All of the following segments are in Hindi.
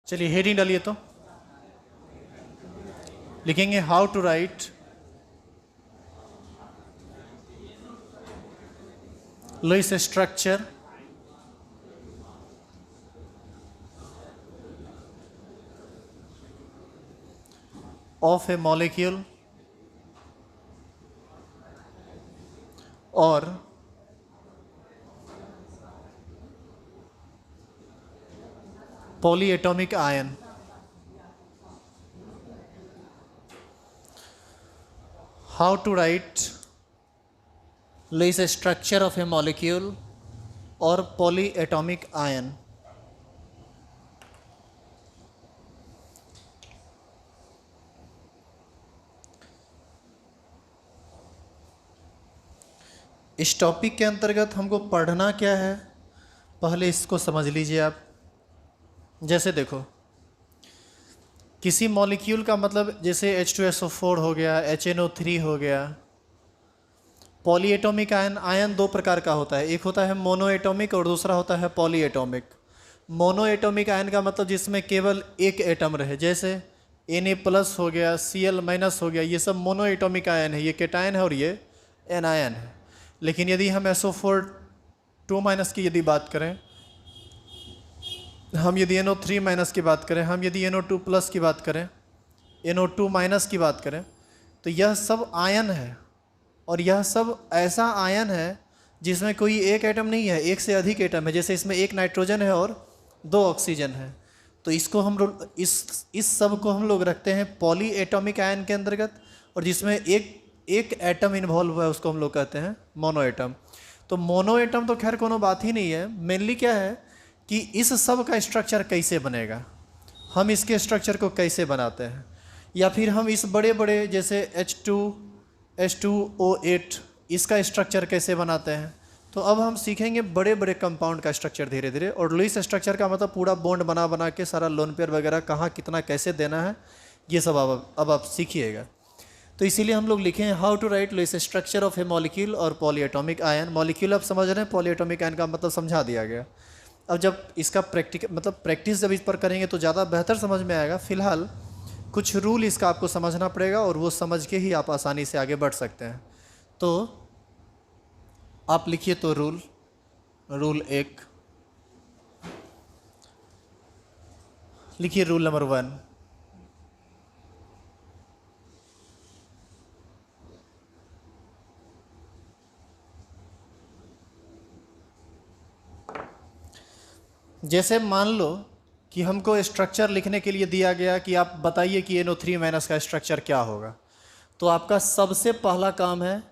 चलिए हेडिंग डालिए तो लिखेंगे how to write Lewis structure of a molecule और polyatomic ion. How to write Lewis structure of a molecule or polyatomic ion. इस टॉपिक के अंतर्गत हमको पढ़ना क्या है, पहले इसको समझ लीजिए आप। जैसे देखो, किसी मॉलिक्यूल का मतलब जैसे H2SO4 हो गया, HNO3 हो गया। पॉलीएटॉमिक आयन दो प्रकार का होता है, एक होता है मोनोएटॉमिक और दूसरा होता है पॉलीएटॉमिक। मोनोएटॉमिक आयन का मतलब जिसमें केवल एक एटम रहे, जैसे Na+ हो गया, Cl- हो गया, ये सब मोनोएटॉमिक आयन है, ये केटायन है और ये एनायन है। लेकिन यदि हम SO4 2- की यदि बात करें, हम यदि NO3- की बात करें, हम यदि NO2+ की बात करें, NO2- की बात करें, तो यह सब आयन है। और यह सब ऐसा आयन है जिसमें कोई एक एटम नहीं है, एक से अधिक एटम है। जैसे इसमें एक नाइट्रोजन है और 2 ऑक्सीजन है, तो इसको हम लोग इस सब को हम लोग रखते हैं पॉली एटॉमिक आयन के अंतर्गत। और जिसमें एक एटम इन्वॉल्व हुआ है उसको हम लोग कहते हैं मोनो एटम। तो मोनो एटम तो खैर कोनो बात ही नहीं है। मेनली क्या है कि इस सब का स्ट्रक्चर कैसे बनेगा, हम इसके स्ट्रक्चर को कैसे बनाते हैं, या फिर हम इस बड़े बड़े जैसे H2O8 इसका स्ट्रक्चर कैसे बनाते हैं। तो अब हम सीखेंगे बड़े बड़े कंपाउंड का स्ट्रक्चर धीरे धीरे। और लुईस स्ट्रक्चर का मतलब पूरा बॉन्ड बना बना के सारा लोन पेयर वगैरह कहाँ कितना कैसे देना है, ये सब अब आप सीखिएगा। तो इसीलिए हम लोग लिखे हैं how to write Lewis structure of a molecule और पॉलीएटॉमिक आयन। मॉलिक्यूल आप समझ रहे हैं, पॉलीएटॉमिक आयन का मतलब समझा दिया गया। अब जब इसका प्रैक्टिस जब इस पर करेंगे तो ज़्यादा बेहतर समझ में आएगा। फिलहाल कुछ रूल इसका आपको समझना पड़ेगा और वो समझ के ही आप आसानी से आगे बढ़ सकते हैं। तो आप लिखिए तो रूल 1 लिखिए। रूल नंबर 1, जैसे मान लो कि हमको स्ट्रक्चर लिखने के लिए दिया गया कि आप बताइए कि NO3- का स्ट्रक्चर क्या होगा। तो आपका सबसे पहला काम है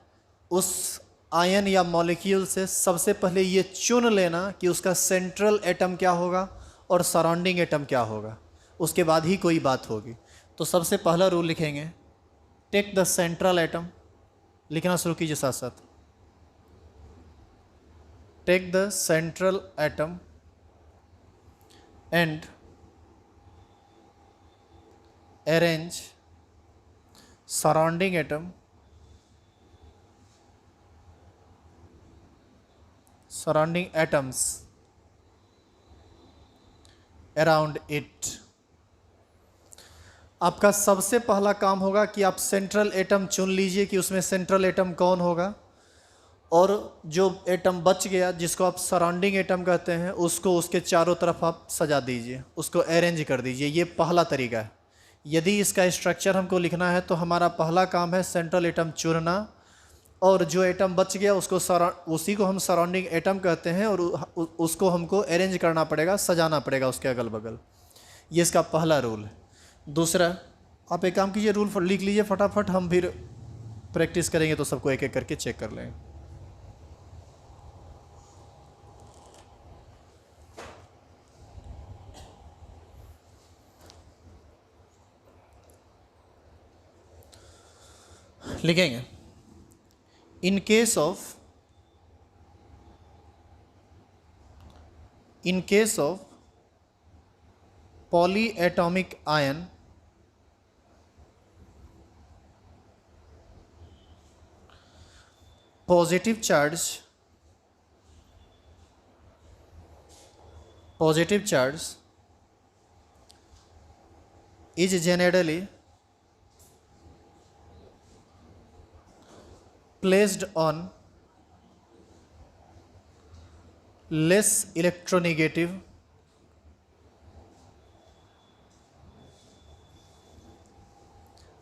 उस आयन या मॉलिक्यूल से सबसे पहले ये चुन लेना कि उसका सेंट्रल एटम क्या होगा और सराउंडिंग एटम क्या होगा, उसके बाद ही कोई बात होगी। तो सबसे पहला रूल लिखेंगे, टेक द सेंट्रल एटम। लिखना शुरू कीजिए साथ साथ। Take the central atom and arrange surrounding atoms around it। आपका सबसे पहला काम होगा कि आप सेंट्रल एटम चुन लीजिए कि उसमें सेंट्रल एटम कौन होगा, और जो एटम बच गया जिसको आप सराउंडिंग एटम कहते हैं उसको उसके चारों तरफ आप सजा दीजिए, उसको अरेंज कर दीजिए। ये पहला तरीका है। यदि इसका स्ट्रक्चर हमको लिखना है तो हमारा पहला काम है सेंट्रल एटम चुनना, और जो एटम बच गया उसको उसी को हम सराउंडिंग एटम कहते हैं, और उसको हमको अरेंज करना पड़ेगा, सजाना पड़ेगा उसके अगल बगल। ये इसका पहला रूल है। दूसरा, आप एक काम कीजिए, रूल लिख लीजिए फटाफट, हम फिर प्रैक्टिस करेंगे तो सबको एक एक करके चेक कर लेंगे। लिखेंगे, इन case of polyatomic ion, positive charge is generally placed on less electronegative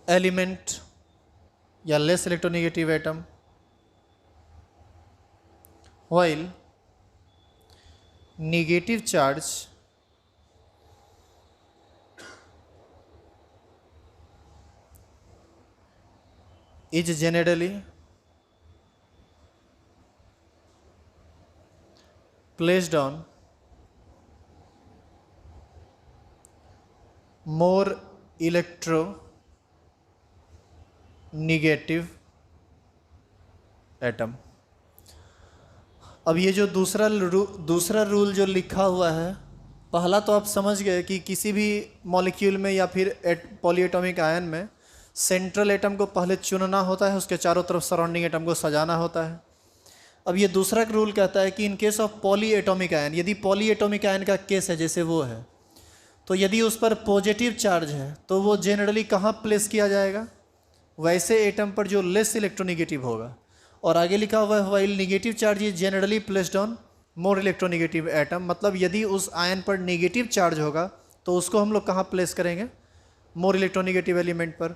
element या less electronegative atom, while negative charge is generally placed on more electronegative atom. अब ये जो दूसरा रूल जो लिखा हुआ है, पहला तो आप समझ गए कि किसी भी मॉलिक्यूल में या फिर पॉलीएटॉमिक आयन में सेंट्रल एटम को पहले चुनना होता है, उसके चारों तरफ सराउंडिंग एटम को सजाना होता है। अब ये दूसरा रूल कहता है कि इन केस ऑफ पॉलीएटॉमिक आयन, यदि पॉलीएटॉमिक आयन का केस है जैसे वो है, तो यदि उस पर पॉजिटिव चार्ज है तो वो जनरली कहाँ प्लेस किया जाएगा? वैसे एटम पर जो लेस इलेक्ट्रोनिगेटिव होगा। और आगे लिखा हुआ है while negative charge is generally placed on more electronegative atom, मतलब यदि उस आयन पर नेगेटिव चार्ज होगा तो उसको हम लोग कहाँ प्लेस करेंगे? मोर इलेक्ट्रोनिगेटिव एलिमेंट पर।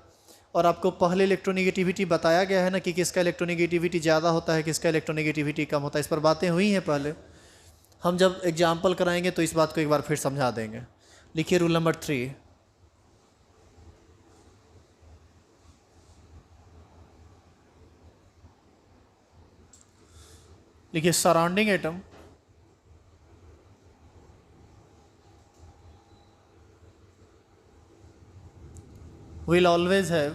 और आपको पहले इलेक्ट्रोनिगेटिविटी बताया गया है ना कि किसका इलेक्ट्रोनिगेटिविटी ज़्यादा होता है, किसका इलेक्ट्रोनिगेटिविटी कम होता है। इस पर बातें हुई हैं पहले, हम जब एग्जाम्पल कराएंगे तो इस बात को एक बार फिर समझा देंगे। लिखिए रूल नंबर 3, लिखिए surrounding atom will always have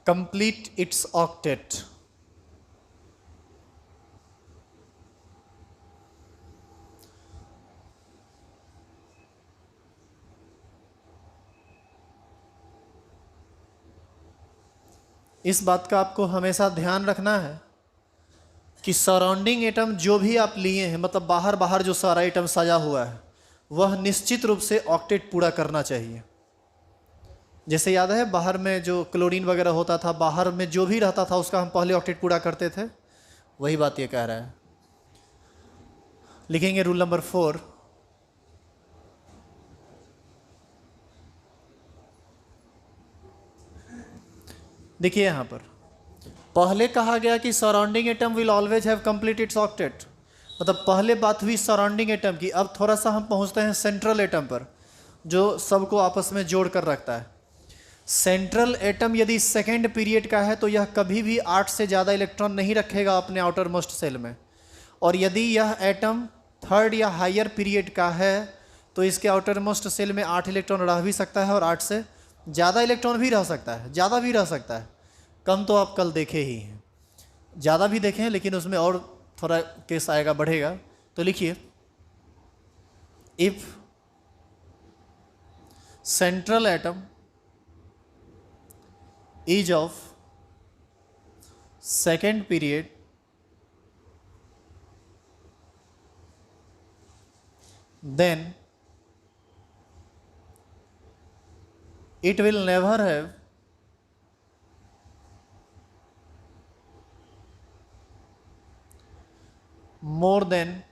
complete its octet इस बात का आपको हमेशा ध्यान रखना है कि सराउंडिंग एटम जो भी आप लिए हैं, मतलब बाहर बाहर जो सारा एटम सजा हुआ है, वह निश्चित रूप से ऑक्टेट पूरा करना चाहिए। जैसे याद है बाहर में जो क्लोरीन वगैरह होता था, बाहर में जो भी रहता था उसका हम पहले ऑक्टेट पूरा करते थे, वही बात ये कह रहा है। लिखेंगे रूल नंबर 4, देखिए यहाँ पर पहले कहा गया कि surrounding atom will always have complete it's octet, मतलब पहले बात हुई सराउंडिंग एटम की। अब थोड़ा सा हम पहुँचते हैं सेंट्रल एटम पर, जो सबको आपस में जोड़ कर रखता है। सेंट्रल एटम यदि सेकेंड पीरियड का है तो यह कभी भी 8 से ज़्यादा इलेक्ट्रॉन नहीं रखेगा अपने आउटर मोस्ट सेल में, और यदि यह एटम थर्ड या हायर पीरियड का है तो इसके आउटर मोस्ट सेल में 8 इलेक्ट्रॉन रह भी सकता है और 8 से ज़्यादा इलेक्ट्रॉन भी रह सकता है, ज़्यादा भी रह सकता है। कम तो आप कल देखे ही हैं, ज़्यादा भी देखे हैं, लेकिन उसमें और थोड़ा केस आएगा, बढ़ेगा। तो लिखिए if central atom is of second period then it will never have more than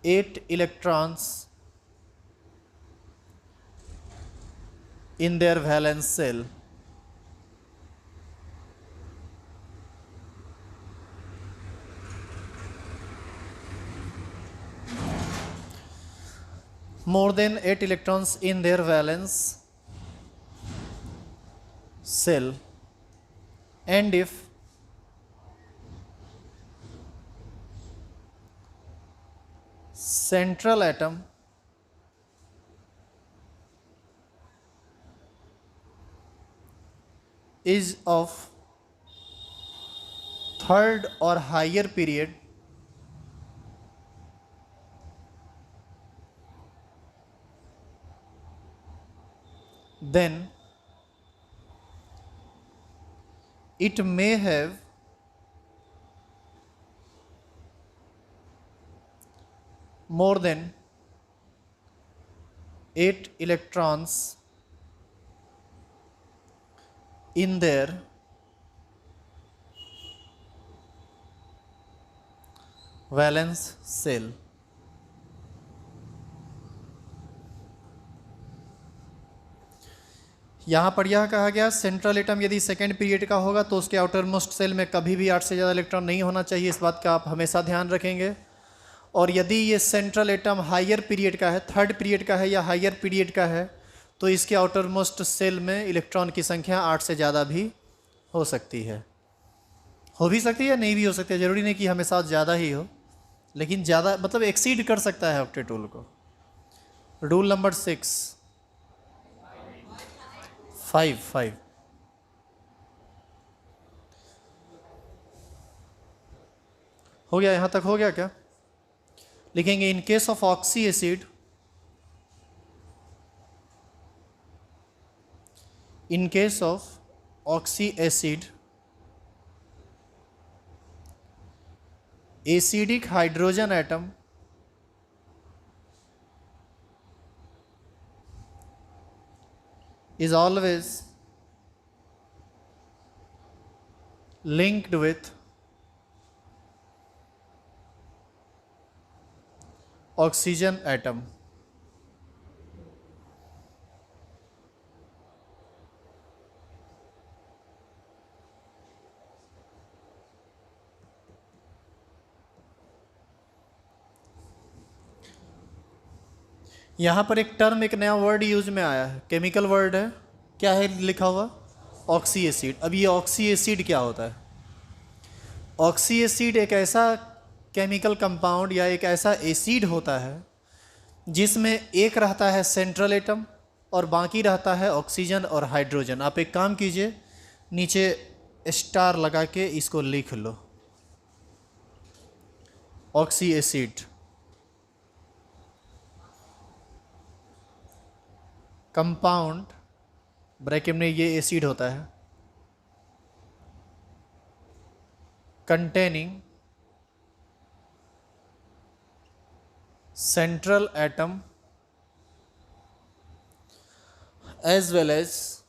8 electrons in their valence shell. More than 8 electrons in their valence shell, and if central atom is of third or higher period, then it may have more than 8 electrons in their valence shell. यहाँ पर यह कहा गया सेंट्रल एटम यदि सेकेंड पीरियड का होगा तो उसके आउटर मोस्ट सेल में कभी भी 8 से ज़्यादा इलेक्ट्रॉन नहीं होना चाहिए, इस बात का आप हमेशा ध्यान रखेंगे। और यदि ये सेंट्रल एटम हायर पीरियड का है, थर्ड पीरियड का है या हायर पीरियड का है, तो इसके आउटर मोस्ट सेल में इलेक्ट्रॉन की संख्या 8 से ज़्यादा भी हो सकती है। हो भी सकती है, नहीं भी हो सकती है, ज़रूरी नहीं कि हमेशा ज़्यादा ही हो, लेकिन ज़्यादा मतलब एक्सीड कर सकता है ऑक्टेट रूल को। रूल नंबर 6 5 हो गया, यहाँ तक हो गया क्या? लिखेंगे इन case of oxy acid, in case of oxy acid, acidic hydrogen atom is always linked with oxygen atom. यहाँ पर एक टर्म, एक नया वर्ड यूज में आया है, केमिकल वर्ड है, क्या है लिखा हुआ? Oxy acid. अब ये ऑक्सी एसिड क्या होता है? ऑक्सी एसिड एक ऐसा केमिकल कंपाउंड या एक ऐसा एसिड होता है जिसमें एक रहता है सेंट्रल एटम और बाकी रहता है ऑक्सीजन और हाइड्रोजन। आप एक काम कीजिए, नीचे स्टार लगा के इसको लिख लो, ऑक्सी एसिड कंपाउंड, ब्रैकेट में ये एसिड होता है, containing central atom as well as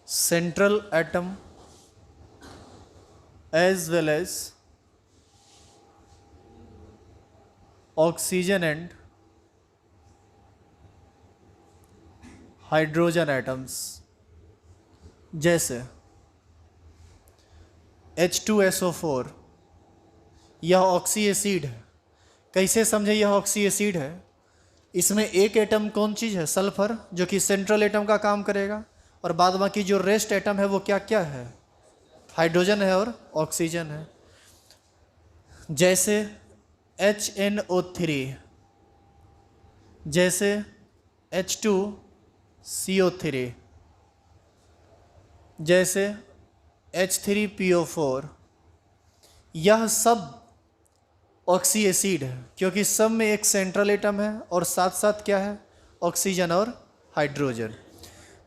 central atom as well as oxygen and hydrogen atoms। जैसे H2SO4 यह ऑक्सी एसिड है। कैसे समझे यह ऑक्सी एसिड है? इसमें एक एटम कौन चीज़ है? सल्फर, जो कि सेंट्रल एटम का काम करेगा, और बाद बाकी जो रेस्ट एटम है वो क्या क्या है? हाइड्रोजन है और ऑक्सीजन है। जैसे HNO3, जैसे H2CO3, जैसे H3PO4, यह सब ऑक्सी एसिड है, क्योंकि सब में एक सेंट्रल एटम है और साथ साथ क्या है? ऑक्सीजन और हाइड्रोजन।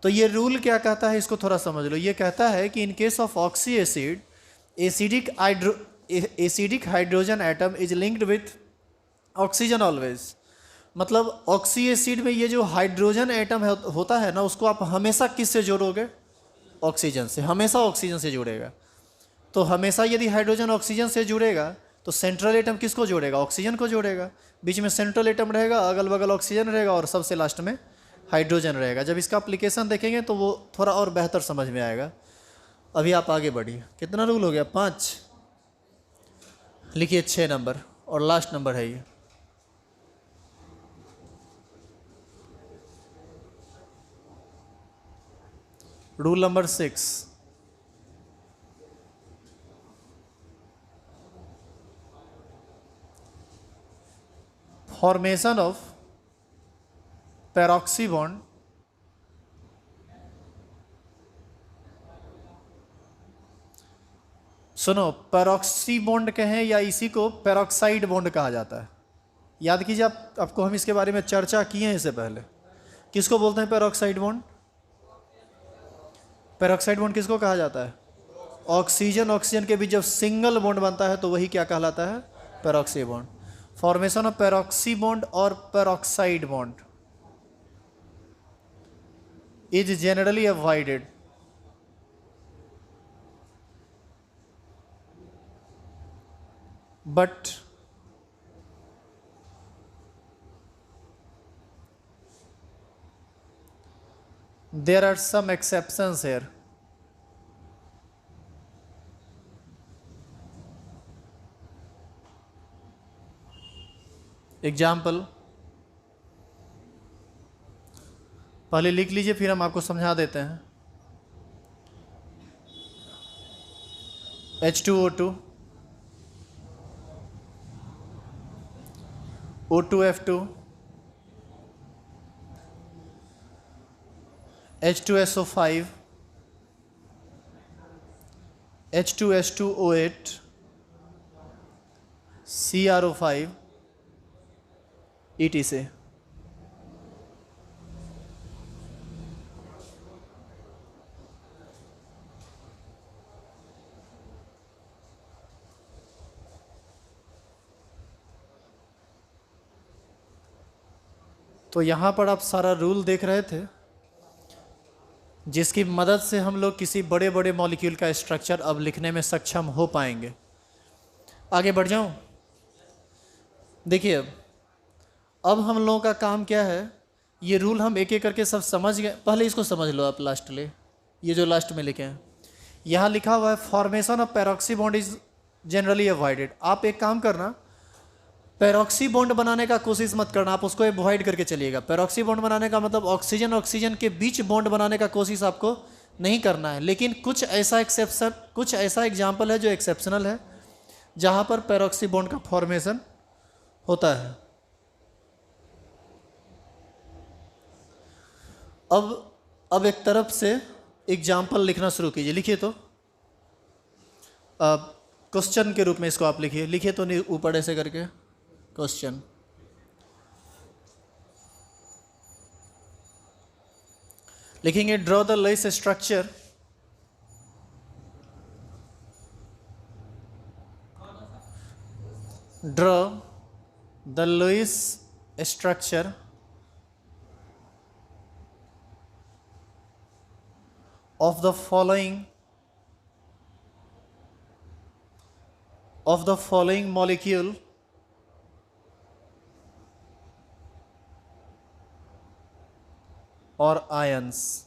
तो ये रूल क्या कहता है, इसको थोड़ा समझ लो। ये कहता है कि इन case of oxy acid, acidic hydrogen atom is linked with oxygen always. मतलब ऑक्सी एसिड में ये जो हाइड्रोजन एटम होता है ना, उसको आप हमेशा किससे जोड़ोगे? ऑक्सीजन से, हमेशा ऑक्सीजन से जुड़ेगा। तो हमेशा यदि हाइड्रोजन ऑक्सीजन से जुड़ेगा तो सेंट्रल एटम किसको जोड़ेगा? ऑक्सीजन को जोड़ेगा। बीच में सेंट्रल एटम रहेगा, अगल बगल ऑक्सीजन रहेगा और सबसे लास्ट में हाइड्रोजन रहेगा। जब इसका एप्लीकेशन देखेंगे तो वो थोड़ा और बेहतर समझ में आएगा। अभी आप आगे बढ़िए। कितना रूल हो गया? 5। लिखिए 6 नंबर और लास्ट नंबर है ये। Rule number 6, formation of peroxy bond सुनो, पैरोक्सी बॉन्ड कहें या इसी को पैरोक्साइड बॉन्ड कहा जाता है। याद कीजिए, आपको हम इसके बारे में चर्चा किए हैं इससे पहले। किसको बोलते हैं पैरोक्साइड बॉन्ड? पेरोक्साइड बॉन्ड किसको कहा जाता है? ऑक्सीजन ऑक्सीजन के बीच जब सिंगल बॉन्ड बनता है तो वही क्या कहलाता है? Peroxy bond. Formation of peroxy bond और peroxide bond is generally avoided but there are some exceptions here. Example पहले लिख लीजिए, फिर हम आपको समझा देते हैं। H2O2, O2F2, H2SO5, H2S2O8, CrO5, ETC। तो यहाँ पर आप सारा रूल देख रहे थे जिसकी मदद से हम लोग किसी बड़े बड़े मॉलिक्यूल का स्ट्रक्चर अब लिखने में सक्षम हो पाएंगे। आगे बढ़ जाऊँ? देखिए अब हम लोगों का काम क्या है, ये रूल हम एक एक करके सब समझ गए। पहले इसको समझ लो आप लास्ट ले, ये जो लास्ट में लिखे हैं यहाँ लिखा हुआ है formation of peroxy bond is generally avoided. आप एक काम करना, पेरोक्सी बॉन्ड बनाने का कोशिश मत करना, आप उसको अवॉइड करके चलिएगा। पेरोक्सी बॉन्ड बनाने का मतलब ऑक्सीजन ऑक्सीजन के बीच बॉन्ड बनाने का कोशिश आपको नहीं करना है। लेकिन कुछ ऐसा एग्जाम्पल है जो एक्सेप्शनल है जहाँ पर पेरोक्सी बॉन्ड का फॉर्मेशन होता है। अब एक तरफ से एग्जाम्पल लिखना शुरू कीजिए। लिखिए तो क्वेश्चन के रूप में इसको आप लिखिए तो नहीं, ऊपर ऐसे करके क्वेश्चन। लिखेंगे draw the Lewis structure of the following molecule or ions.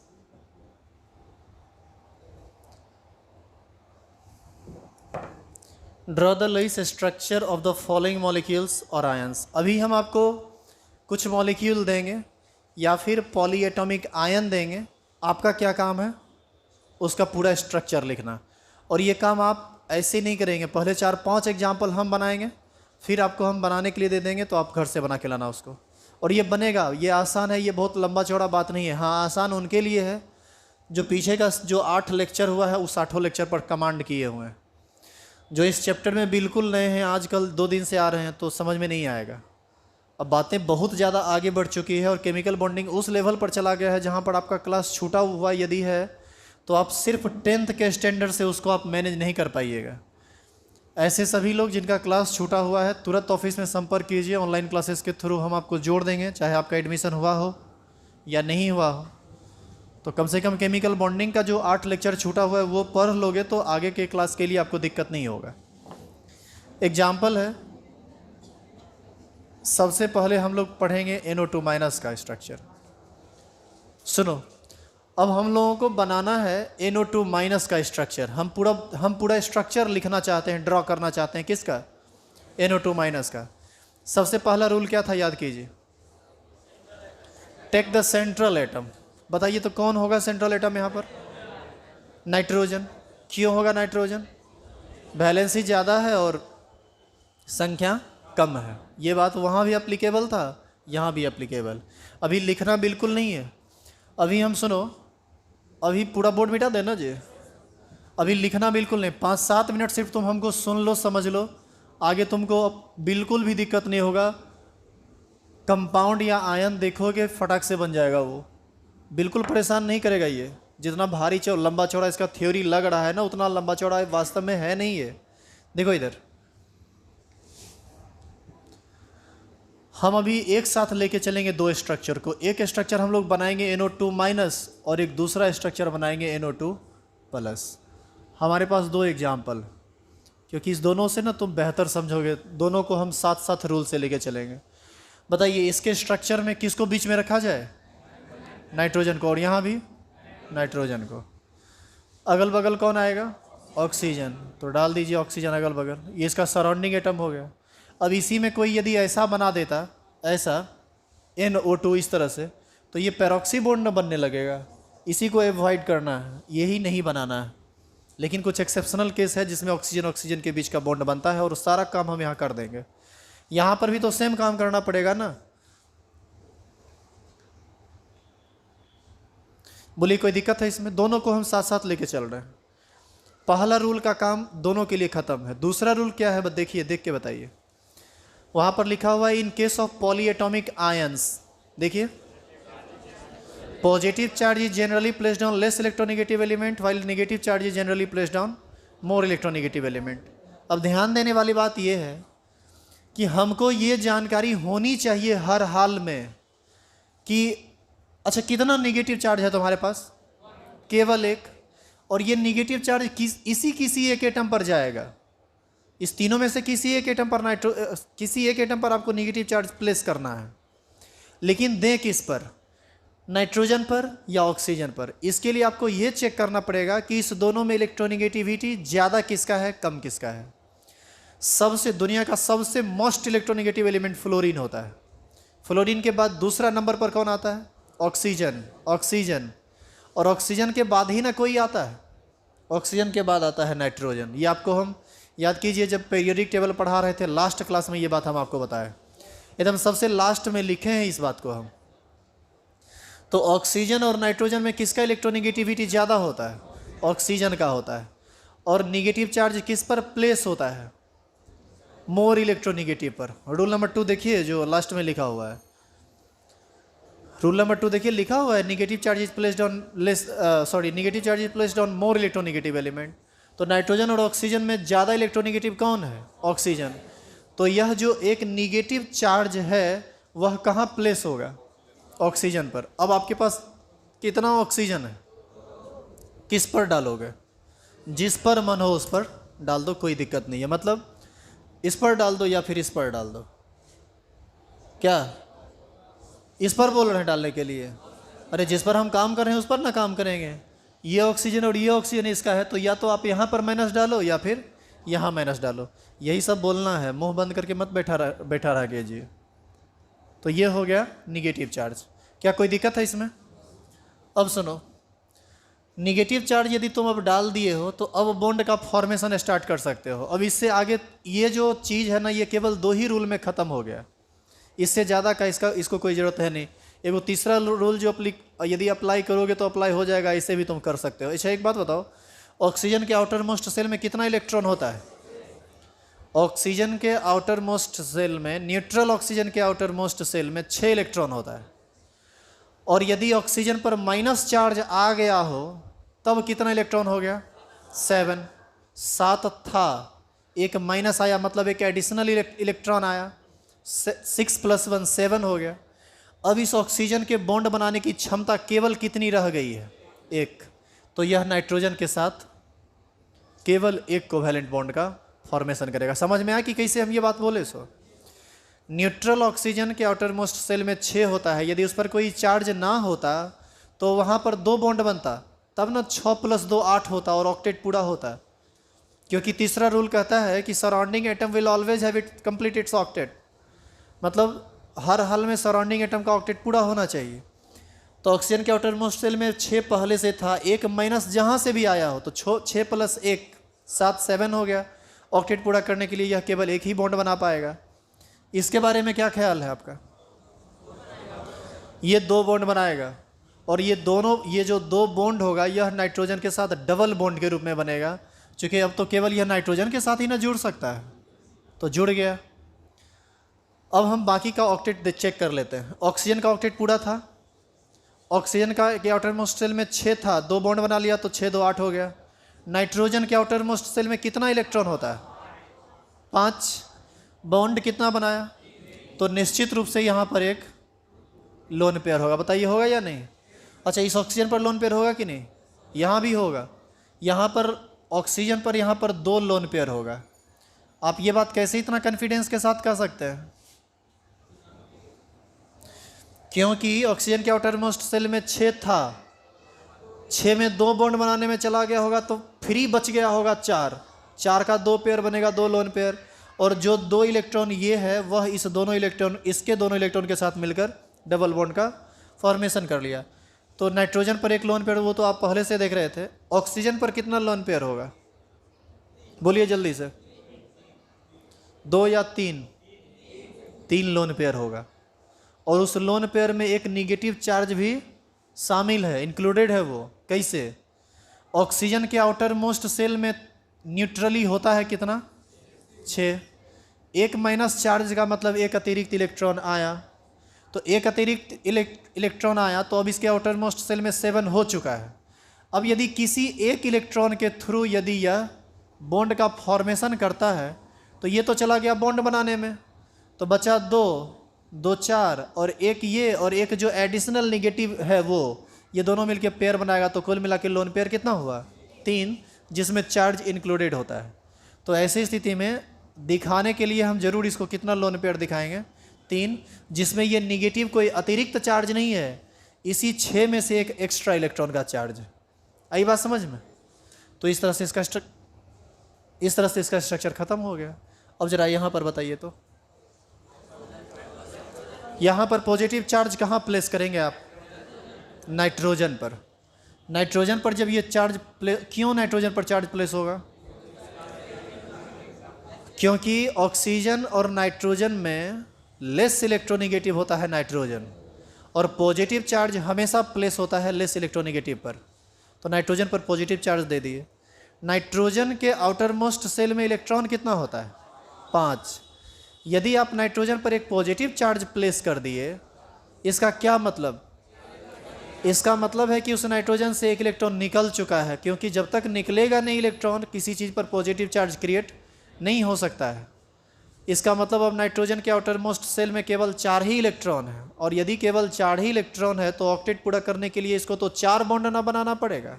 Draw the Lewis structure of the following molecules or ions. अभी हम आपको कुछ मॉलिक्यूल देंगे या फिर पॉलीएटॉमिक आयन देंगे। आपका क्या काम है? उसका पूरा स्ट्रक्चर लिखना। और ये काम आप ऐसे नहीं करेंगे, पहले 4-5 एग्जाम्पल हम बनाएंगे, फिर आपको हम बनाने के लिए दे देंगे तो आप घर से बना के लाना उसको। और ये बनेगा, ये आसान है, ये बहुत लंबा चौड़ा बात नहीं है। हाँ, आसान उनके लिए है जो पीछे का जो 8 लेक्चर हुआ है उस 8 लेक्चर पर कमांड किए हुए हैं। जो इस चैप्टर में बिल्कुल नए हैं, आजकल 2 दिन से आ रहे हैं, तो समझ में नहीं आएगा। अब बातें बहुत ज़्यादा आगे बढ़ चुकी है और केमिकल बॉन्डिंग उस लेवल पर चला गया है जहाँ पर आपका क्लास छूटा हुआ यदि है तो आप सिर्फ 10th के स्टैंडर्ड से उसको आप मैनेज नहीं कर पाइएगा। ऐसे सभी लोग जिनका क्लास छूटा हुआ है तुरंत ऑफिस में संपर्क कीजिए। ऑनलाइन क्लासेस के थ्रू हम आपको जोड़ देंगे, चाहे आपका एडमिशन हुआ हो या नहीं हुआ हो। तो कम से कम केमिकल बॉन्डिंग का जो 8 लेक्चर छूटा हुआ है वो पढ़ लोगे तो आगे के क्लास के लिए आपको दिक्कत नहीं होगा। एग्जाम्पल है, सबसे पहले हम लोग पढ़ेंगे NO2- का स्ट्रक्चर। सुनो, अब हम लोगों को बनाना है NO2- का स्ट्रक्चर। हम पूरा स्ट्रक्चर लिखना चाहते हैं, ड्रॉ करना चाहते हैं। किसका? NO2- का। सबसे पहला रूल क्या था, याद कीजिए। Take the central atom. बताइए तो कौन होगा सेंट्रल एटम यहाँ पर? नाइट्रोजन। क्यों होगा नाइट्रोजन? वैलेंसी ज़्यादा है और संख्या कम है। ये बात वहाँ भी एप्लीकेबल था, यहाँ भी एप्लीकेबल। अभी लिखना बिल्कुल नहीं है। अभी हम सुनो, अभी पूरा बोर्ड मिटा देना जी। अभी लिखना बिल्कुल नहीं, 5-7 मिनट सिर्फ तुम हमको सुन लो, समझ लो। आगे तुमको बिल्कुल भी दिक्कत नहीं होगा। कंपाउंड या आयन देखोगे फटाक से बन जाएगा, वो बिल्कुल परेशान नहीं करेगा। ये जितना भारी लंबा चौड़ा इसका थ्योरी लग रहा है ना, उतना लंबा चौड़ा वास्तव में है नहीं है। देखो इधर, हम अभी एक साथ लेके चलेंगे दो स्ट्रक्चर को। एक स्ट्रक्चर हम लोग बनाएंगे NO2 माइनस और एक दूसरा स्ट्रक्चर बनाएंगे NO2 प्लस। हमारे पास दो एग्जाम्पल, क्योंकि इस दोनों से ना तुम बेहतर समझोगे, दोनों को हम साथ साथ रूल से लेके चलेंगे। बताइए इसके स्ट्रक्चर में किसको बीच में रखा जाए? नाइट्रोजन को, और यहाँ भी नाइट्रोजन को। अगल बगल कौन आएगा? ऑक्सीजन। तो डाल दीजिए ऑक्सीजन अगल बगल, ये इसका सराउंडिंग एटम हो गया। अब इसी में कोई यदि ऐसा बना देता, ऐसा NO2 इस तरह से, तो ये पेरोक्सी बॉन्ड न बनने लगेगा। इसी को एवॉइड करना है, यही नहीं बनाना है। लेकिन कुछ एक्सेप्शनल केस है जिसमें ऑक्सीजन ऑक्सीजन के बीच का बॉन्ड बनता है, और सारा काम हम यहाँ कर देंगे। यहाँ पर भी तो सेम काम करना पड़ेगा ना। बोली कोई दिक्कत है इसमें? दोनों को हम साथ साथ लेके चल रहे हैं। पहला रूल का काम दोनों के लिए खत्म है। दूसरा रूल क्या है? बस देखिए, देख के बताइए। वहां पर लिखा हुआ है in case of polyatomic ions, देखिए positive charge is generally placed on less electronegative element while negative charge is generally placed on more electronegative element. अब ध्यान देने वाली बात यह है कि हमको ये जानकारी होनी चाहिए हर हाल में कि अच्छा कितना नेगेटिव चार्ज है तुम्हारे पास? केवल एक। और ये नेगेटिव चार्ज किसी एक एटम पर जाएगा। इस तीनों में से किसी एक एटम पर आपको नेगेटिव चार्ज प्लेस करना है, लेकिन दें किस पर? नाइट्रोजन पर या ऑक्सीजन पर? इसके लिए आपको ये चेक करना पड़ेगा कि इस दोनों में इलेक्ट्रोनेगेटिविटी ज़्यादा किसका है, कम किसका है। दुनिया का सबसे मोस्ट इलेक्ट्रोनेगेटिव एलिमेंट फ्लोरीन होता है। फ्लोरीन के बाद दूसरा नंबर पर कौन आता है? ऑक्सीजन। और ऑक्सीजन के बाद ही ना कोई आता है, ऑक्सीजन के बाद आता है नाइट्रोजन। ये आपको हम याद कीजिए, जब पीरियोडिक टेबल पढ़ा रहे थे लास्ट क्लास में, ये बात हम आपको बताएं, एकदम सबसे लास्ट में लिखे हैं इस बात को हम। तो ऑक्सीजन और नाइट्रोजन में किसका इलेक्ट्रोनेगेटिविटी ज़्यादा होता है? ऑक्सीजन का होता है। और नेगेटिव चार्ज किस पर प्लेस होता है? मोर इलेक्ट्रोनेगेटिव पर। रूल नंबर 2 देखिए जो लास्ट में लिखा हुआ है। रूल नंबर 2 देखिए, लिखा हुआ है negative charge is placed on more electronegative element. तो नाइट्रोजन और ऑक्सीजन में ज़्यादा इलेक्ट्रोनेगेटिव कौन है? ऑक्सीजन। तो यह जो एक नेगेटिव चार्ज है वह कहाँ प्लेस होगा? ऑक्सीजन पर। अब आपके पास कितना ऑक्सीजन है? किस पर डालोगे? जिस पर मन हो उस पर डाल दो, कोई दिक्कत नहीं है। मतलब इस पर डाल दो या फिर इस पर डाल दो। क्या इस पर बोल रहे हैं डालने के लिए? अरे जिस पर हम काम कर रहे हैं उस पर ना काम करेंगे। ये ऑक्सीजन और ये ऑक्सीजन इसका है, तो या तो आप यहाँ पर माइनस डालो या फिर यहाँ माइनस डालो। यही सब बोलना है, मुंह बंद करके मत बैठा रह कीजिए। तो ये हो गया निगेटिव चार्ज। क्या कोई दिक्कत है इसमें? अब सुनो, निगेटिव चार्ज यदि तुम अब डाल दिए हो तो अब बॉन्ड का फॉर्मेशन स्टार्ट कर सकते हो। अब इससे आगे ये जो चीज़ है ना, ये केवल 2 ही रूल में ख़त्म हो गया। इससे ज़्यादा का इसको कोई ज़रूरत है नहीं। एगो तीसरा रूल जो यदि अप्लाई करोगे तो अप्लाई हो जाएगा, इसे भी तुम कर सकते हो। अच्छा एक बात बताओ, ऑक्सीजन के आउटर मोस्ट सेल में कितना इलेक्ट्रॉन होता है? ऑक्सीजन के आउटर मोस्ट सेल में, न्यूट्रल ऑक्सीजन के आउटर मोस्ट सेल में 6 इलेक्ट्रॉन होता है। और यदि ऑक्सीजन पर माइनस चार्ज आ गया हो तब कितना इलेक्ट्रॉन हो गया? 7 था, एक माइनस आया मतलब एक एडिशनल इलेक्ट्रॉन आया, 6 + 1 7 हो गया। अब इस ऑक्सीजन के बॉन्ड बनाने की क्षमता केवल कितनी रह गई है? 1। तो यह नाइट्रोजन के साथ केवल एक कोवैलेंट बॉन्ड का फॉर्मेशन करेगा। समझ में आया कि कैसे हम ये बात बोले? सो न्यूट्रल ऑक्सीजन के आउटर मोस्ट सेल में 6 होता है, यदि उस पर कोई चार्ज ना होता तो वहाँ पर 2 बॉन्ड बनता, तब ना 6 + 2 8 होता और ऑक्टेट पूरा होता। क्योंकि तीसरा रूल कहता है कि surrounding atom will always have it complete it's octet. मतलब हर हाल में सराउंडिंग एटम का ऑक्टेट पूरा होना चाहिए। तो ऑक्सीजन के आउटर मोस्ट सेल में 6 पहले से था, एक माइनस जहाँ से भी आया हो तो 6 + 1 7 हो गया। ऑक्टेट पूरा करने के लिए यह केवल एक ही बॉन्ड बना पाएगा। इसके बारे में क्या ख्याल है आपका? ये 2 बॉन्ड बनाएगा, और ये जो 2 बॉन्ड होगा यह नाइट्रोजन के साथ डबल बॉन्ड के रूप में बनेगा। क्योंकि अब तो केवल यह नाइट्रोजन के साथ ही ना जुड़ सकता है, तो जुड़ गया। अब हम बाकी का ऑक्टेट चेक कर लेते हैं। ऑक्सीजन का ऑक्टेट पूरा था, ऑक्सीजन का के आउटर मोस्ट सेल में 6 था, 2 बॉन्ड बना लिया तो 6 2 8 हो गया। नाइट्रोजन के आउटर मोस्ट सेल में कितना इलेक्ट्रॉन होता है? 5। बॉन्ड कितना बनाया? तो निश्चित रूप से यहाँ पर एक लोन पेयर होगा। बताइए होगा या नहीं? अच्छा, इस ऑक्सीजन पर लोन पेयर होगा कि नहीं? यहाँ भी होगा। यहाँ पर ऑक्सीजन पर यहाँ पर 2 लोन पेयर होगा। आप ये बात कैसे इतना कॉन्फिडेंस के साथ कह सकते हैं? क्योंकि ऑक्सीजन के आउटर मोस्ट सेल में 6 था, 6 में 2 बॉन्ड बनाने में चला गया होगा तो फ्री बच गया होगा 4। 4 का 2 पेयर बनेगा, 2 लोन पेयर, और जो 2 इलेक्ट्रॉन ये है वह इस दोनों इलेक्ट्रॉन इसके दोनों इलेक्ट्रॉन के साथ मिलकर डबल बॉन्ड का फॉर्मेशन कर लिया। तो नाइट्रोजन पर एक लोन पेयर, वो तो आप पहले से देख रहे थे। ऑक्सीजन पर कितना लोन पेयर होगा? बोलिए जल्दी से। 2 या 3? 3 लोन पेयर होगा। और उस लोन पेयर में एक निगेटिव चार्ज भी शामिल है, इंक्लूडेड है। वो कैसे? ऑक्सीजन के आउटर मोस्ट सेल में न्यूट्रली होता है कितना? 6। एक माइनस चार्ज का मतलब एक अतिरिक्त इलेक्ट्रॉन आया, तो एक अतिरिक्त इलेक्ट्रॉन आया तो अब इसके आउटर मोस्ट सेल में 7 हो चुका है। अब यदि किसी एक इलेक्ट्रॉन के थ्रू यदि यह बॉन्ड का फॉर्मेशन करता है तो ये तो चला गया बॉन्ड बनाने में, तो बचा 2 2 4 और एक ये, और एक जो एडिशनल निगेटिव है वो, ये दोनों मिलकर पेयर बनाएगा। तो कुल मिला के लोन पेयर कितना हुआ? 3, जिसमें चार्ज इंक्लूडेड होता है। तो ऐसी स्थिति में दिखाने के लिए हम जरूर इसको कितना लोन पेयर दिखाएंगे? 3, जिसमें ये निगेटिव कोई अतिरिक्त चार्ज नहीं है, इसी 6 में से एक एक्स्ट्रा इलेक्ट्रॉन का चार्ज। आई बात समझ में? तो इस तरह से इसका स्ट्रक्चर खत्म हो गया। अब जरा यहाँ पर बताइए, तो यहाँ पर पॉजिटिव चार्ज कहाँ प्लेस करेंगे आप? नाइट्रोजन पर। नाइट्रोजन पर जब ये चार्ज क्यों नाइट्रोजन पर चार्ज प्लेस होगा? क्योंकि ऑक्सीजन और नाइट्रोजन में लेस इलेक्ट्रोनिगेटिव होता है नाइट्रोजन, और पॉजिटिव चार्ज हमेशा प्लेस होता है लेस इलेक्ट्रोनिगेटिव पर। तो नाइट्रोजन पर पॉजिटिव चार्ज दे दिए। नाइट्रोजन के आउटर मोस्ट सेल में इलेक्ट्रॉन कितना होता है? 5। यदि आप नाइट्रोजन पर एक पॉजिटिव चार्ज प्लेस कर दिए, इसका क्या मतलब? इसका मतलब है कि उस नाइट्रोजन से एक इलेक्ट्रॉन निकल चुका है, क्योंकि जब तक निकलेगा नहीं इलेक्ट्रॉन, किसी चीज़ पर पॉजिटिव चार्ज क्रिएट नहीं हो सकता है। इसका मतलब अब नाइट्रोजन के आउटर मोस्ट सेल में केवल 4 ही इलेक्ट्रॉन है, और यदि केवल 4 ही इलेक्ट्रॉन है तो ऑक्टेट पूरा करने के लिए इसको तो 4 बॉन्ड ना बनाना पड़ेगा।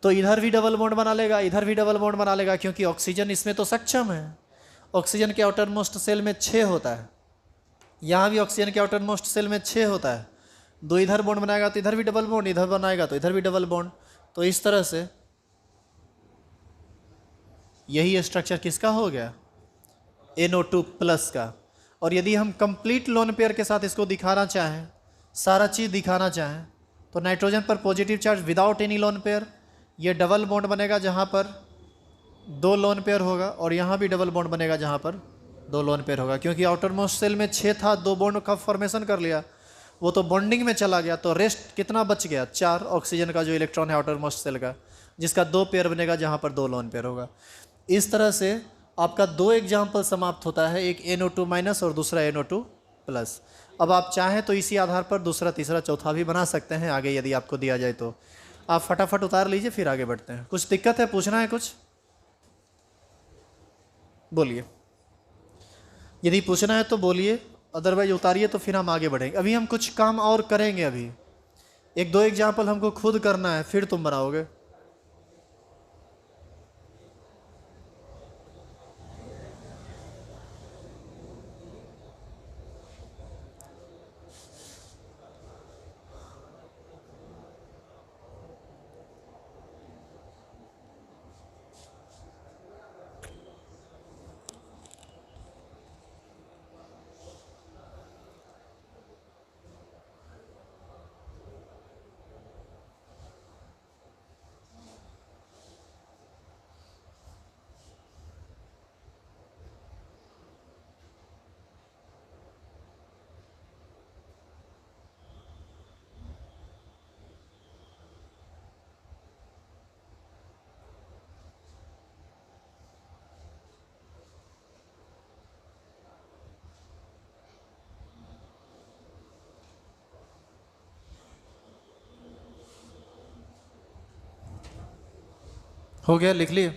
तो इधर भी डबल बॉन्ड बना लेगा, इधर भी डबल बॉन्ड बना लेगा, क्योंकि ऑक्सीजन इसमें तो सक्षम है। ऑक्सीजन के आउटर मोस्ट सेल में 6 होता है, यहाँ भी ऑक्सीजन के आउटर मोस्ट सेल में 6 होता है। 2 इधर बॉन्ड बनाएगा तो इधर भी डबल बॉन्ड, इधर बनाएगा तो इधर भी डबल बॉन्ड। तो इस तरह से यही स्ट्रक्चर किसका हो गया? NO2 प्लस का। और यदि हम कंप्लीट लोन पेयर के साथ इसको दिखाना चाहें, सारा चीज़ दिखाना चाहें, तो नाइट्रोजन पर positive charge without any lone pair, ये डबल बॉन्ड बनेगा जहाँ पर 2 लोन पेयर होगा, और यहाँ भी डबल बॉन्ड बनेगा जहाँ पर 2 लोन पेयर होगा। क्योंकि आउटर मोस्ट सेल में 6 था, 2 बॉन्ड का फॉर्मेशन कर लिया, वो तो बॉन्डिंग में चला गया, तो रेस्ट कितना बच गया? 4 ऑक्सीजन का जो इलेक्ट्रॉन है आउटर मोस्ट सेल का, जिसका 2 पेयर बनेगा जहाँ पर 2 लोन पेयर होगा। इस तरह से आपका 2 एग्जाम्पल समाप्त होता है, एक NO2 माइनस और दूसरा NO2 प्लस। अब आप चाहें तो इसी आधार पर दूसरा, तीसरा, चौथा भी बना सकते हैं आगे, यदि आपको दिया जाए तो। आप फटाफट उतार लीजिए, फिर आगे बढ़ते हैं। कुछ दिक्कत है, पूछना है कुछ? बोलिए, यदि पूछना है तो बोलिए, अदरवाइज उतारिए, तो फिर हम आगे बढ़ेंगे। अभी हम कुछ काम और करेंगे, अभी 1-2 एग्जाम्पल हमको खुद करना है, फिर तुम बनाओगे। हो गया, लिख लिए?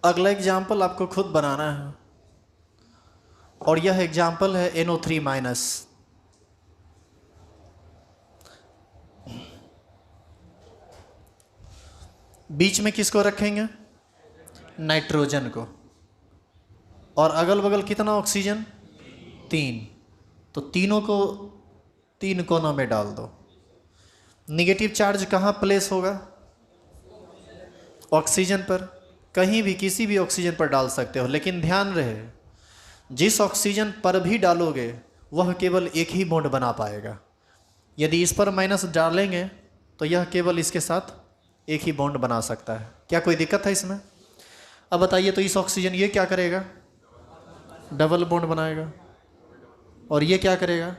अगला एग्जाम्पल आपको खुद बनाना है, और यह एग्जाम्पल है NO3 माइनस। बीच में किसको रखेंगे? नाइट्रोजन को। और अगल बगल कितना ऑक्सीजन? 3। तो तीनों को 3 कोनों में डाल दो। निगेटिव चार्ज कहाँ प्लेस होगा? ऑक्सीजन पर। कहीं भी किसी भी ऑक्सीजन पर डाल सकते हो, लेकिन ध्यान रहे जिस ऑक्सीजन पर भी डालोगे वह केवल एक ही बॉन्ड बना पाएगा। यदि इस पर माइनस डालेंगे तो यह केवल इसके साथ एक ही बॉन्ड बना सकता है। क्या कोई दिक्कत है इसमें? अब बताइए, तो इस ऑक्सीजन ये क्या करेगा? डबल बॉन्ड बनाएगा। और ये क्या करेगा?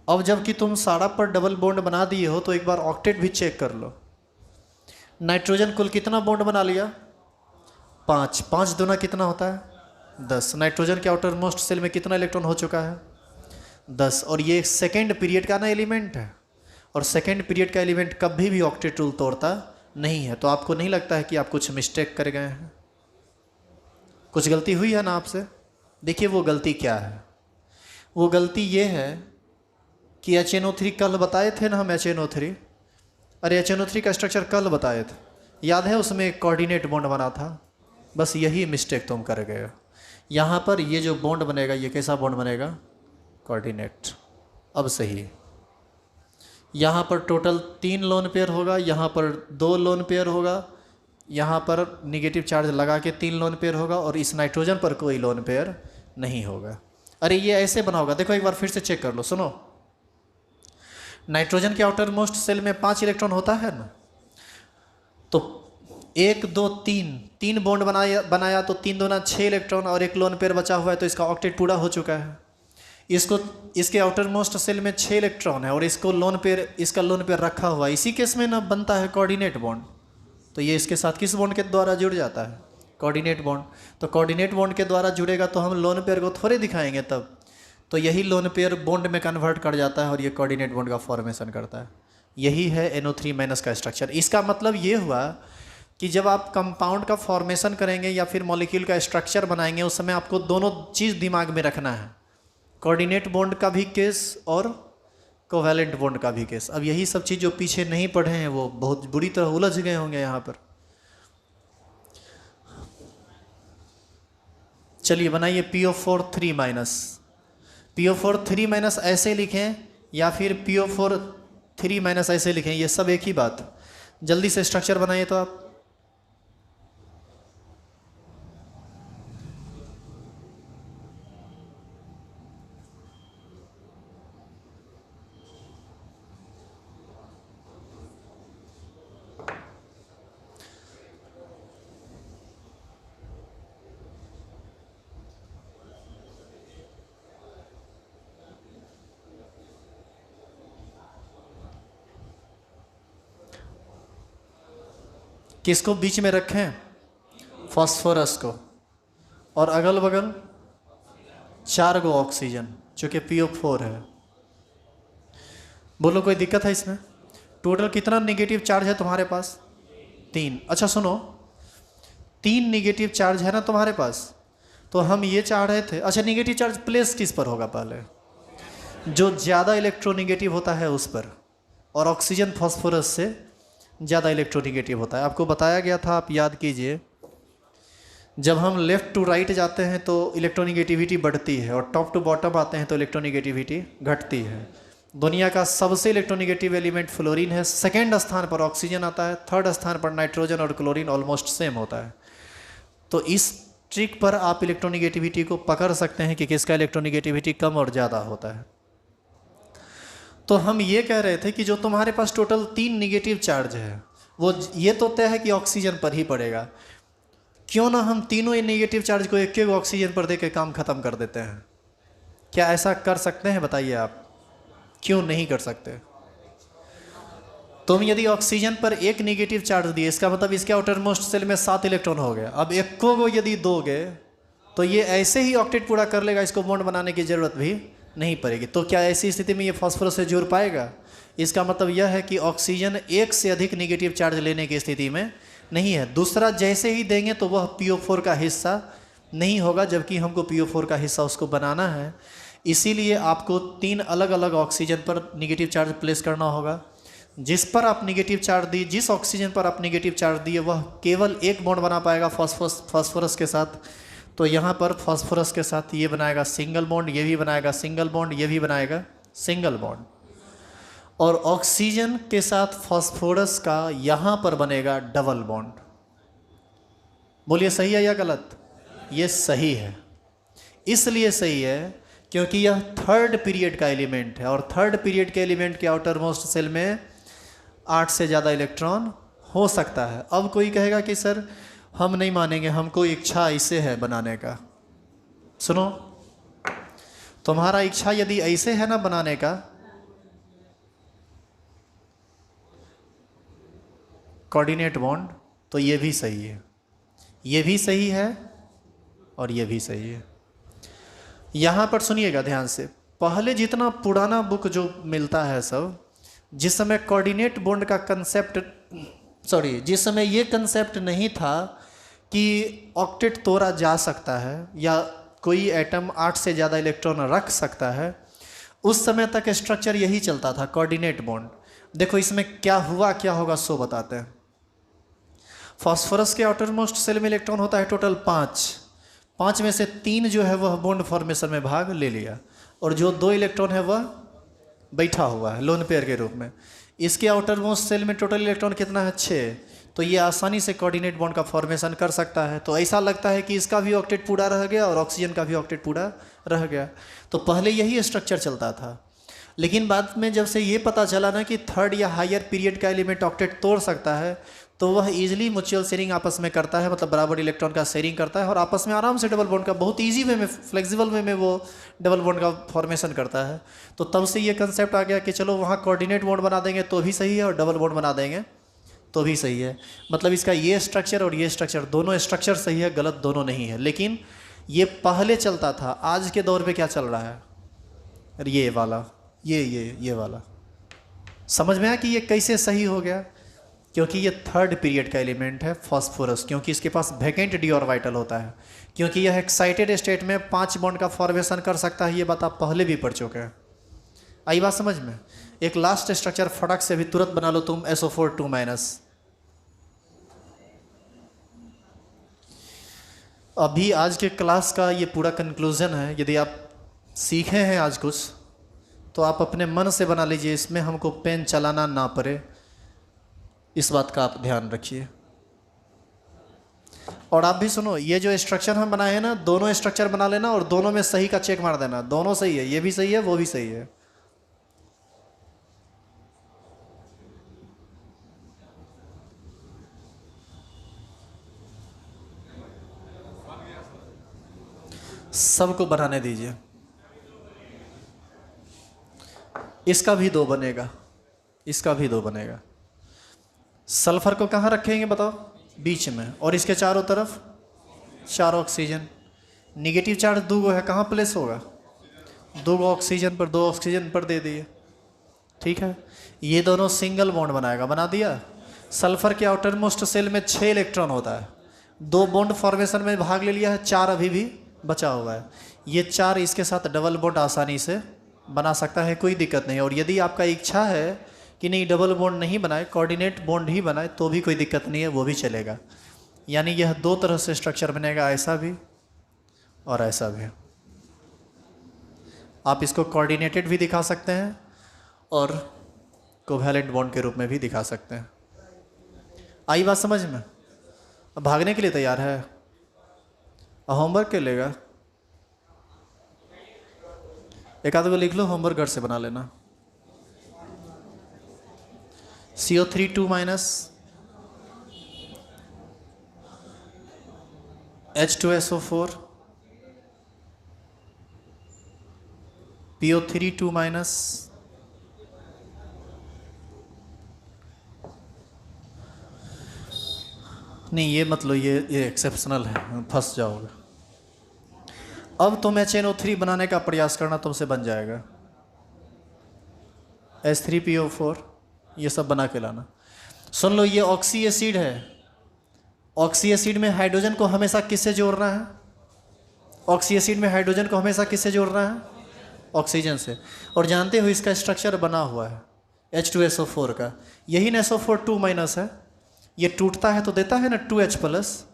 अब जबकि तुम सारा पर डबल बॉन्ड बना दिए हो तो एक बार ऑक्टेट भी चेक कर लो। नाइट्रोजन कुल कितना बॉन्ड बना लिया? 5। 5 दूना कितना होता है? 10। नाइट्रोजन के आउटर मोस्ट सेल में कितना इलेक्ट्रॉन हो चुका है? 10। और ये सेकेंड पीरियड का ना एलिमेंट है, और सेकेंड पीरियड का एलिमेंट कभी भी ऑक्टेट रूल तोड़ता नहीं है। तो आपको नहीं लगता है कि आप कुछ मिस्टेक कर गए हैं? कुछ गलती हुई है ना आपसे? देखिए वो गलती क्या है। वो गलती ये है कि HNO3 कल बताए थे ना हम, HNO3। अरे HNO3 का स्ट्रक्चर कल बताए थे, याद है? उसमें एक कोऑर्डिनेट बॉन्ड बना था। बस यही मिस्टेक तुम कर गए हो। यहाँ पर ये जो बॉन्ड बनेगा ये कैसा बॉन्ड बनेगा? कोऑर्डिनेट। अब सही, यहाँ पर टोटल 3 लोन पेयर होगा, यहाँ पर 2 लोन पेयर होगा, यहाँ पर निगेटिव चार्ज लगा के 3 लोन पेयर होगा, और इस नाइट्रोजन पर कोई लोन पेयर नहीं होगा। अरे ये ऐसे बना होगा, देखो एक बार फिर से चेक कर लो। सुनो, नाइट्रोजन के आउटर मोस्ट सेल में 5 इलेक्ट्रॉन होता है ना, तो 1 2 3 बॉन्ड बनाया तो 3 दूना 6 इलेक्ट्रॉन, और एक लोन पेयर बचा हुआ है, तो इसका ऑक्टेट पूरा हो चुका है। इसके आउटर मोस्ट सेल में 6 इलेक्ट्रॉन है, और इसका लोन पेयर रखा हुआ है। इसी केस में ना बनता है कोऑर्डिनेट बॉन्ड। तो ये इसके साथ किस बॉन्ड के द्वारा जुड़ जाता है? Coordinate bond. तो कोऑर्डिनेट बॉन्ड के द्वारा जुड़ेगा तो हम लोन पेयर को थोड़े दिखाएंगे तब। तो यही लोन पेयर बॉन्ड में कन्वर्ट कर जाता है और ये कोऑर्डिनेट बॉन्ड का फॉर्मेशन करता है। यही है NO3 माइनस का स्ट्रक्चर। इसका मतलब ये हुआ कि जब आप कंपाउंड का फॉर्मेशन करेंगे या फिर मॉलिक्यूल का स्ट्रक्चर बनाएंगे, उस समय आपको दोनों चीज़ दिमाग में रखना है, कोऑर्डिनेट बॉन्ड का भी केस और कोवैलेंट बॉन्ड का भी केस। अब यही सब चीज़ जो पीछे नहीं पढ़े हैं वो बहुत बुरी तरह उलझ गए होंगे यहाँ पर। चलिए बनाइए PO4 3 माइनस। PO4 3 माइनस ऐसे लिखें या फिर PO4 3 माइनस ऐसे लिखें, ये सब एक ही बात। जल्दी से स्ट्रक्चर बनाइए तो आप। किसको बीच में रखें? फास्फोरस को। और अगल बगल 4 गो ऑक्सीजन, चूँकि PO4 है। बोलो कोई दिक्कत है इसमें? टोटल कितना निगेटिव चार्ज है तुम्हारे पास? 3। अच्छा सुनो, 3 निगेटिव चार्ज है ना तुम्हारे पास, तो हम ये चाह रहे थे। अच्छा, निगेटिव चार्ज प्लेस किस पर होगा? पहले जो ज़्यादा इलेक्ट्रोनिगेटिव होता है उस पर, और ऑक्सीजन फास्फोरस से ज़्यादा इलेक्ट्रोनिगेटिव होता है। आपको बताया गया था, आप याद कीजिए, जब हम लेफ़्ट टू राइट जाते हैं तो इलेक्ट्रोनिगेटिविटी बढ़ती है, और टॉप टू बॉटम आते हैं तो इलेक्ट्रोनिगेटिविटी घटती है। दुनिया का सबसे इलेक्ट्रोनिगेटिव एलिमेंट फ्लोरीन है, सेकेंड स्थान पर ऑक्सीजन आता है, थर्ड स्थान पर नाइट्रोजन और क्लोरीन ऑलमोस्ट सेम होता है। तो इस ट्रिक पर आप इलेक्ट्रोनिगेटिविटी को पकड़ सकते हैं कि किसका इलेक्ट्रोनिगेटिविटी कम और ज़्यादा होता है। तो हम ये कह रहे थे कि जो तुम्हारे पास टोटल 3 निगेटिव चार्ज है, वो ये तो तय है कि ऑक्सीजन पर ही पड़ेगा। क्यों ना हम तीनों ही नेगेटिव चार्ज को एक एक ऑक्सीजन पर दे के काम खत्म कर देते हैं। क्या ऐसा कर सकते हैं बताइए आप? क्यों नहीं कर सकते? तुम यदि ऑक्सीजन पर एक नेगेटिव चार्ज दिए, इसका मतलब इसके आउटर मोस्ट सेल में 7 इलेक्ट्रॉन हो गए। अब एक को यदि दोगे तो ये ऐसे ही ऑक्टेट पूरा कर लेगा, इसको बॉन्ड बनाने की जरूरत भी नहीं पड़ेगी। तो क्या ऐसी स्थिति में ये फास्फोरस से जुड़ पाएगा? इसका मतलब यह है कि ऑक्सीजन एक से अधिक नेगेटिव चार्ज लेने की स्थिति में नहीं है। दूसरा जैसे ही देंगे तो वह PO4 का हिस्सा नहीं होगा, जबकि हमको PO4 का हिस्सा उसको बनाना है। इसीलिए आपको 3 अलग अलग ऑक्सीजन पर नेगेटिव चार्ज प्लेस करना होगा। जिस पर आप नेगेटिव चार्ज दिए, जिस ऑक्सीजन पर आप नेगेटिव चार्ज दिए, वह केवल एक बॉन्ड बना पाएगा फास्फोरस के साथ। तो यहाँ पर फास्फोरस के साथ ये बनाएगा सिंगल बॉन्ड, ये भी बनाएगा सिंगल बॉन्ड, ये भी बनाएगा सिंगल बॉन्ड। और ऑक्सीजन के साथ फास्फोरस का यहाँ पर बनेगा डबल बॉन्ड। बोलिए सही है या गलत? ये सही है। इसलिए सही है क्योंकि यह थर्ड पीरियड का एलिमेंट है, और थर्ड पीरियड के एलिमेंट के आउटर मोस्ट सेल में 8 से ज़्यादा इलेक्ट्रॉन हो सकता है। अब कोई कहेगा कि सर हम नहीं मानेंगे, हमको इच्छा इसे है बनाने का। सुनो, तुम्हारा इच्छा यदि ऐसे है ना बनाने का, कोऑर्डिनेट बॉन्ड, तो ये भी सही है, ये भी सही है और ये भी सही है। यहाँ पर सुनिएगा ध्यान से, पहले जितना पुराना बुक जो मिलता है सब, जिस समय कोऑर्डिनेट बॉन्ड का कंसेप्ट, जिस समय ये कंसेप्ट नहीं था कि ऑक्टेट तोड़ा जा सकता है या कोई एटम 8 से ज़्यादा इलेक्ट्रॉन रख सकता है, उस समय तक स्ट्रक्चर यही चलता था, कोऑर्डिनेट बॉन्ड। देखो इसमें क्या हुआ क्या होगा सो बताते हैं। फास्फोरस के आउटर मोस्ट सेल में इलेक्ट्रॉन होता है टोटल 5 में से 3 जो है वह बॉन्ड फॉर्मेशन में भाग ले लिया, और जो 2 इलेक्ट्रॉन है वह बैठा हुआ है लोन पेयर के रूप में। इसके आउटर मोस्ट सेल में टोटल इलेक्ट्रॉन कितना है? 6। तो ये आसानी से कोऑर्डिनेट बॉन्ड का फॉर्मेशन कर सकता है। तो ऐसा लगता है कि इसका भी ऑक्टेट पूरा रह गया और ऑक्सीजन का भी ऑक्टेट पूरा रह गया। तो पहले यही स्ट्रक्चर चलता था, लेकिन बाद में जब से ये पता चला ना कि थर्ड या हायर पीरियड का एलिमेंट ऑक्टेट तोड़ सकता है, तो वह ईजिली म्यूचुअल शेयरिंग आपस में करता है, मतलब बराबर इलेक्ट्रॉन का शेयरिंग करता है और आपस में आराम से डबल बॉन्ड का बहुत ईजी वे में, फ्लेक्सिबल वे में वो डबल बॉन्ड का फॉर्मेशन करता है। तो तब से ये कंसेप्ट आ गया कि चलो वहाँ कोऑर्डिनेट बॉन्ड बना देंगे तो भी सही है और डबल बॉन्ड बना देंगे तो भी सही है। मतलब इसका ये स्ट्रक्चर और ये स्ट्रक्चर, दोनों स्ट्रक्चर सही है, गलत दोनों नहीं है। लेकिन ये पहले चलता था, आज के दौर पे क्या चल रहा है? ये वाला, ये वाला। समझ में आया कि ये कैसे सही हो गया? क्योंकि ये थर्ड पीरियड का एलिमेंट है फास्फोरस, क्योंकि इसके पास वैकेंट डी ऑर्बिटल होता है, क्योंकि यह एक्साइटेड स्टेट में 5 बॉन्ड का फॉर्मेशन कर सकता है। ये बात आप पहले भी पढ़ चुके हैं। आई बात समझ में? एक लास्ट स्ट्रक्चर फटक से भी तुरंत बना लो तुम, SO4 2-। अभी आज के क्लास का ये पूरा कंक्लूजन है। यदि आप सीखे हैं आज कुछ, तो आप अपने मन से बना लीजिए, इसमें हमको पेन चलाना ना पड़े, इस बात का आप ध्यान रखिए। और आप भी सुनो, ये जो स्ट्रक्चर हम बनाए हैं ना, दोनों स्ट्रक्चर बना लेना और दोनों में सही का चेक मार देना, दोनों सही है, ये भी सही है वो भी सही है। सबको बनाने दीजिए। इसका भी 2 बनेगा, इसका भी 2 बनेगा। सल्फर को कहाँ रखेंगे बताओ? बीच में, और इसके चारों तरफ 4 ऑक्सीजन। निगेटिव चार्ज 2 है, कहाँ प्लेस होगा? 2 ऑक्सीजन पर, 2 ऑक्सीजन पर दे दिए, ठीक है। ये दोनों सिंगल बॉन्ड बनाएगा, बना दिया। सल्फर के आउटर मोस्ट सेल में 6 इलेक्ट्रॉन होता है, 2 बॉन्ड फॉर्मेशन में भाग ले लिया है, 4 अभी भी बचा हुआ है। ये 4 इसके साथ डबल बॉन्ड आसानी से बना सकता है, कोई दिक्कत नहीं। और यदि आपका इच्छा है कि नहीं डबल बॉन्ड नहीं बनाए, कोऑर्डिनेट बॉन्ड ही बनाए, तो भी कोई दिक्कत नहीं है, वो भी चलेगा। यानी यह 2 तरह से स्ट्रक्चर बनेगा, ऐसा भी और ऐसा भी। आप इसको कोऑर्डिनेटेड भी दिखा सकते हैं और कोवैलेंट बॉन्ड के रूप में भी दिखा सकते हैं। आई बात समझ में? अब भागने के लिए तैयार है? होमवर्क के लेगा, एक आध को लिख लो, होमवर्क घर से बना लेना। CO3 2-, H2SO4, PO3 2 माइनस, नहीं ये मत लो, ये एक्सेप्शनल है, फंस जाओगे। अब तुम HNO3 बनाने का प्रयास करना, तुमसे बन जाएगा। H3PO4 ये सब बना के लाना। सुन लो, ये ऑक्सी एसिड है। ऑक्सी एसिड में हाइड्रोजन को हमेशा किससे जोड़ना है? ऑक्सी एसिड में हाइड्रोजन को हमेशा किससे जोड़ना है? ऑक्सीजन से। और जानते हो इसका स्ट्रक्चर बना हुआ है H2SO4 का, यही ना SO4 2 माइनस है। ये टूटता है तो देता है ना 2H प्लस,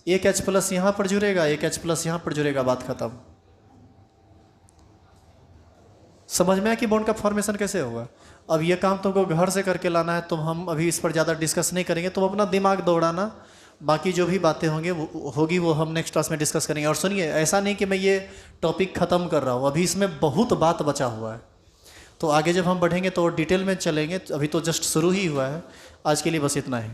एक H प्लस यहाँ पर जुड़ेगा, एक H प्लस यहाँ पर जुड़ेगा, बात खत्म। समझ में आया कि बॉन्ड का फॉर्मेशन कैसे होगा? अब ये काम तुमको घर से करके लाना है, तो हम अभी इस पर ज़्यादा डिस्कस नहीं करेंगे, तुम अपना दिमाग दौड़ाना, बाकी जो भी बातें होगी वो हम नेक्स्ट क्लास में डिस्कस करेंगे। और सुनिए, ऐसा नहीं कि मैं ये टॉपिक ख़त्म कर रहा हूँ, अभी इसमें बहुत बात बचा हुआ है, तो आगे जब हम बढ़ेंगे तो डिटेल में चलेंगे। अभी तो जस्ट शुरू ही हुआ है। आज के लिए बस इतना ही।